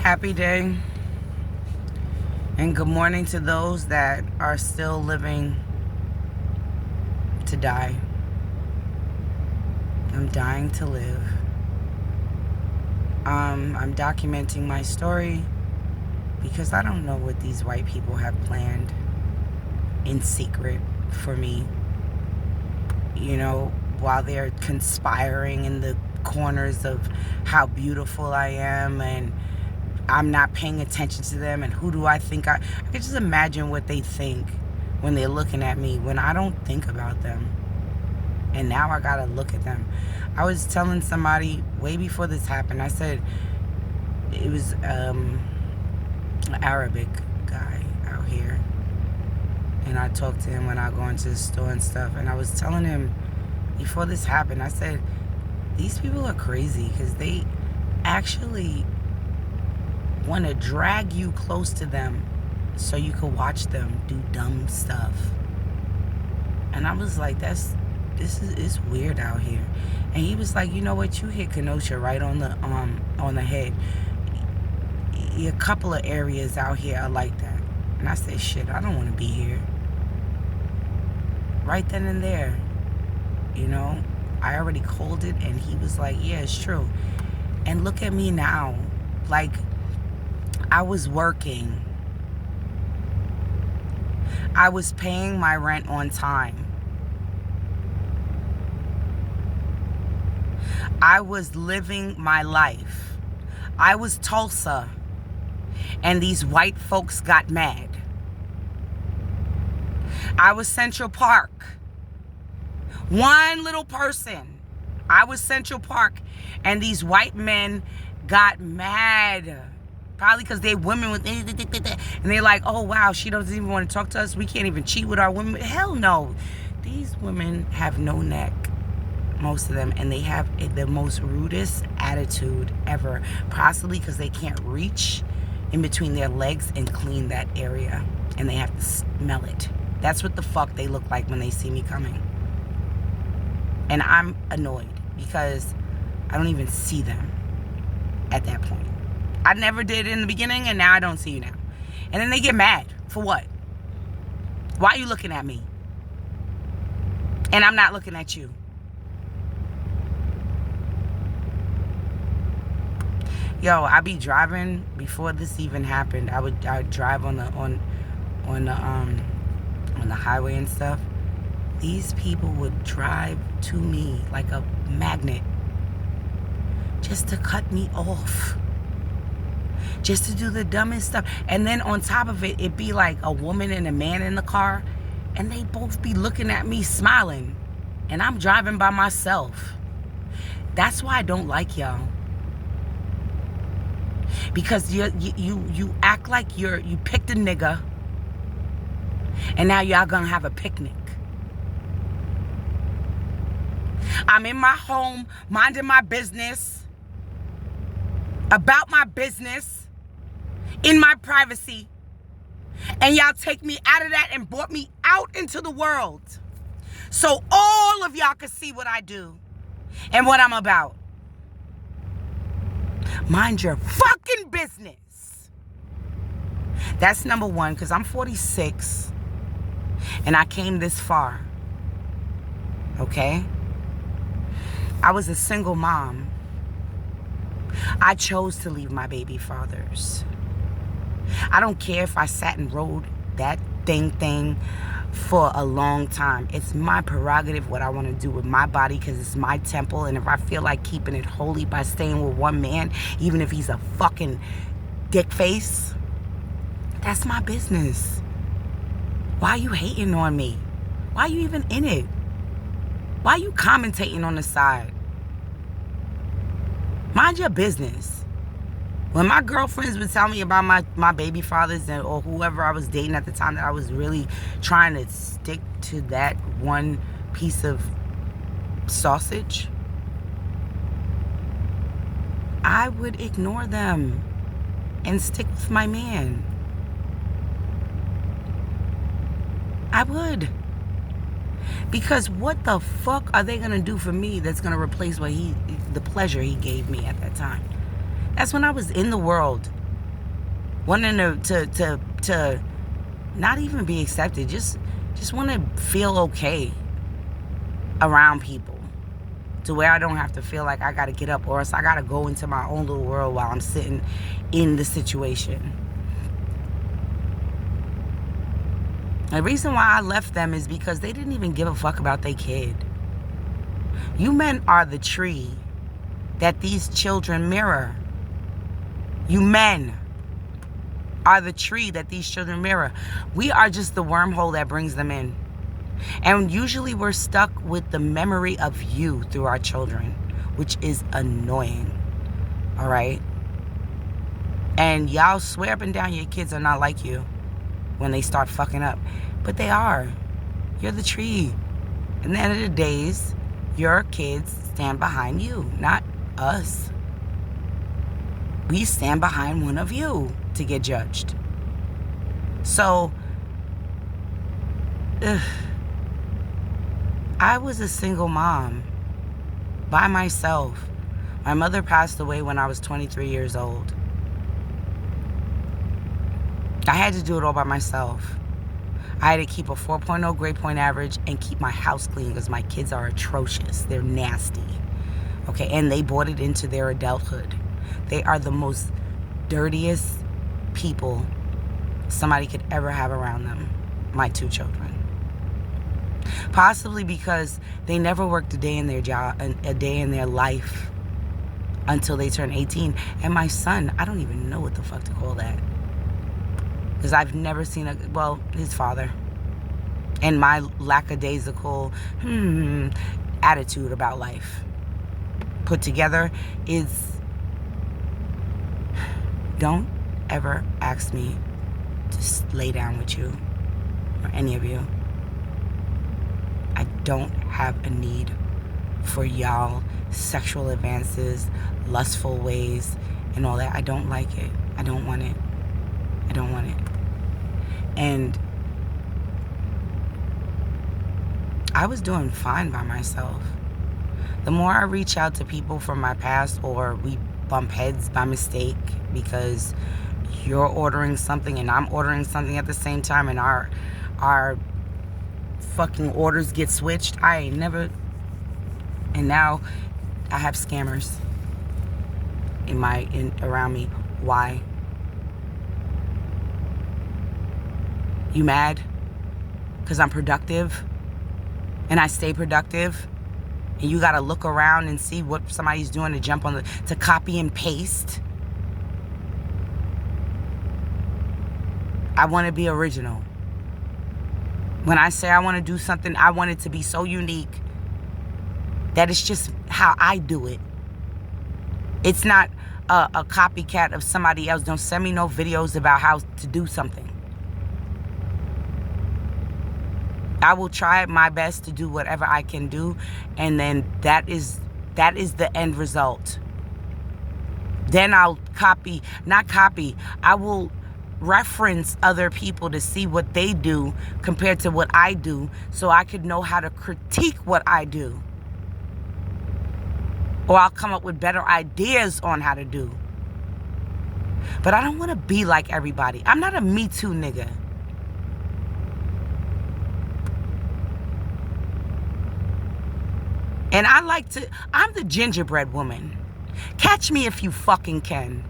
Happy day, and good morning to those that are still living to die. I'm dying to live. I'm documenting my story because I don't know what these white people have planned in secret for me. You know, while they're conspiring in the corners of how beautiful I am, and I'm not paying attention to them, and who do I think I can just imagine what they think when they're looking at me when I don't think about them. And now I gotta look at them. I was telling somebody way before this happened, I said it was an Arabic guy out here, and I talked to him when I go into the store and stuff, and I was telling him before this happened, I said, these people are crazy because they actually want to drag you close to them so you could watch them do dumb stuff. And I was like, it's weird out here. And he was like, you know what, you hit Kenosha right on the head. A couple of areas out here are like that. And I said, shit, I don't want to be here. Right then and there, you know, I already called it, and he was like, yeah, it's true. And look at me now. Like, I was working. I was paying my rent on time. I was living my life. I was Tulsa, and these white folks got mad. I was Central Park. One little person. I was Central Park, and these white men got mad. Probably because they're women with, and they're like, oh wow, she doesn't even want to talk to us. We can't even cheat with our women. Hell no. These women have no neck, most of them, and they have the most rudest attitude ever. Possibly because they can't reach in between their legs and clean that area, and they have to smell it. That's what the fuck they look like when they see me coming. And I'm annoyed because I don't even see them at that point. I never did in the beginning, and now I don't see you now. And then they get mad. For what? Why are you looking at me? And I'm not looking at you. Yo, I be driving before this even happened. I would drive on the highway and stuff. These people would drive to me like a magnet just to cut me off. Just to do the dumbest stuff. And then on top of it, it'd be like a woman and a man in the car, and they both be looking at me smiling, and I'm driving by myself. That's why I don't like y'all. Because you act like you picked a nigga, and now y'all gonna have a picnic. I'm in my home, minding my business, about my business, in my privacy, and y'all take me out of that and brought me out into the world so all of y'all can see what I do and what I'm about. Mind your fucking business. That's number one, because I'm 46 and I came this far. Okay? I was a single mom. I chose to leave my baby fathers. I don't care if I sat and rode that thing for a long time. It's my prerogative what I want to do with my body, because it's my temple. And if I feel like keeping it holy by staying with one man, even if he's a fucking dick face, that's my business. Why are you hating on me? Why are you even in it? Why are you commentating on the side? Mind your business. When my girlfriends would tell me about my baby fathers or whoever I was dating at the time, that I was really trying to stick to that one piece of sausage, I would ignore them and stick with my man. I would. Because what the fuck are they gonna do for me that's gonna replace the pleasure he gave me at that time? That's when I was in the world. wanting to not even be accepted, just want to feel okay around people, to where I don't have to feel like I got to get up, or else I got to go into my own little world while I'm sitting in the situation. The reason why I left them is because they didn't even give a fuck about their kid. You men are the tree that these children mirror. You men are the tree that these children mirror. We are just the wormhole that brings them in. And usually we're stuck with the memory of you through our children, which is annoying. All right? And y'all swear up and down your kids are not like you when they start fucking up. But they are. You're the tree. At the end of the days, your kids stand behind you, not us. We stand behind one of you to get judged. So, I was a single mom by myself. My mother passed away when I was 23 years old. I had to do it all by myself. I had to keep a 4.0 grade point average and keep my house clean because my kids are atrocious. They're nasty. Okay, and they brought it into their adulthood. They are the most dirtiest people somebody could ever have around them, my two children. Possibly because they never worked a day in their job, a day in their life until they turned 18. And my son, I don't even know what the fuck to call that. Because I've never seen his father. And my lackadaisical attitude about life put together is, don't ever ask me to lay down with you or any of you. I don't have a need for y'all sexual advances, lustful ways, and all that. I don't like it. I don't want it. I don't want it. And I was doing fine by myself. The more I reach out to people from my past, or we bump heads by mistake because you're ordering something and I'm ordering something at the same time, and our fucking orders get switched. And now I have scammers around me. Why? You mad? Because I'm productive and I stay productive, and you gotta look around and see what somebody's doing to jump on to copy and paste. I want to be original. When I say I want to do something, I want it to be so unique that it's just how I do it. It's not a copycat of somebody else. Don't send me no videos about how to do something. I will try my best to do whatever I can do, and then that is the end result. Then I'll I will reference other people to see what they do compared to what I do, so I could know how to critique what I do. Or I'll come up with better ideas on how to do. But I don't want to be like everybody. I'm not a Me Too nigga. And I'm the gingerbread woman. Catch me if you fucking can.